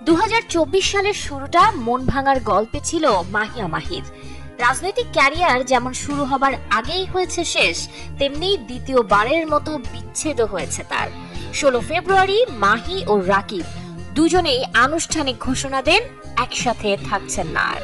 2024 সালের শুরুটা মন ভাঙার গল্পে ছিল মাহিয়া মাহির। রাজনৈতিক ক্যারিয়ার যেমন শুরু হবার আগেই হয়েছে শেষ, তেমনি দ্বিতীয়বারের মতো বিচ্ছেদ হয়েছে তার। 16 ফেব্রুয়ারি মাহি ও রাকিব দুজনেই আনুষ্ঠানিক ঘোষণা দেন একসাথে থাকছেন না আর।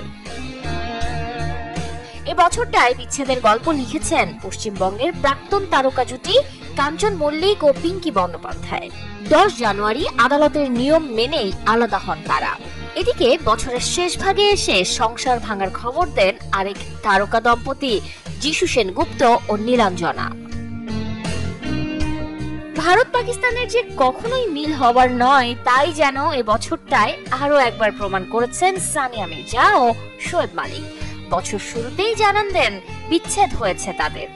এ বছরটায় বিচ্ছেদের গল্প লিখেছেন পশ্চিমবঙ্গের প্রাক্তন তারকা জুটি কাঞ্চন মল্লিক ও পিঙ্কি বন্দ্যোপাধ্যায়। 10 জানুয়ারি আদালতের নিয়ম মেনেই আলাদা হন তারা। এদিকে বছরের শেষ ভাগে এসে সংসার ভাঙার খবর দেন আরেক তারকা দম্পতি যিশু সেনগুপ্ত ও নীলাঞ্জনা। ভারত পাকিস্তানের যে কখনোই মিল হবার নয়, তাই যেন এ বছরটায় আরো একবার প্রমাণ করেছেন সানিয়া মির্জা ও শোয়েব মালিক। বছর শুরুতেই জানান দেন বিচ্ছেদ হয়েছে তাদের।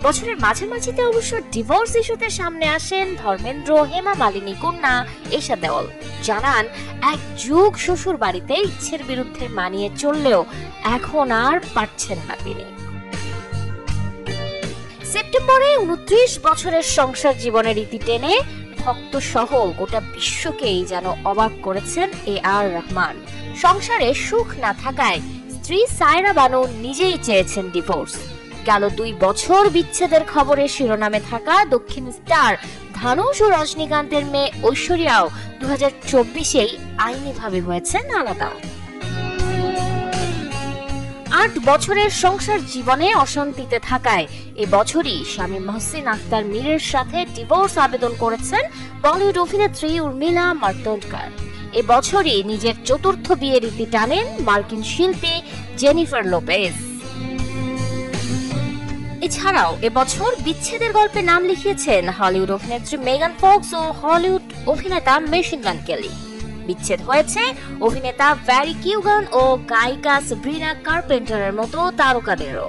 বছরের মাঝামাঝিতে অবশ্য ডিভোর্স ইস্যুতে সামনে আসেন ধর্মেন্দ্র, হেমা মালিনী কন্যা এশা দেওল। জানান এক যুগ শ্বশুর বাড়িতে ইচ্ছের বিরুদ্ধে মানিয়ে চললেও এখন আর পারছেন না তিনি। সেপ্টেম্বরে 29 বছরের সংসার জীবনের ইতি টেনে ভক্ত সহ গোটা বিশ্বকেই যেন অবাক করেছেন AR রহমান। সংসারে সুখ না থাকায় স্ত্রী সায়রা বানু নিজেই চেয়েছেন ডিভোর্স। গেল 2 বছর বিচ্ছেদের খবরে শিরোনামে থাকা দক্ষিণ স্টার ধানুষ ও রজনীকান্তের মেয়ে ঐশ্বরিয়াও 2024-এই আইনিভাবে হয়েছেন আলাদা। 8 বছরের সংসার জীবনে অশান্তিতে থাকায় এ বছরই স্বামী মহসিন আক্তার মীরের সাথে ডিভোর্স আবেদন করেছেন বলিউড অভিনেত্রী উর্মিলা মাতোন্ডকর। এ বছরই নিজের 4র্থ বিয়ের ইতি টানেন মার্কিন শিল্পী জেনিফার লোপেজ। এছাড়াও এবছর বিচ্ছেদের গল্পে নাম লিখিয়েছেন হলিউড অভিনেত্রী মেগান ফক্স ও হলিউড অভিনেতা মেশিন গান কেলি। বিচ্ছেদ হয়েছে অভিনেতা ভ্যারি কিউগান ও গায়িকা সাব্রিনা কার্পেন্টারের মতো তারকাদেরও।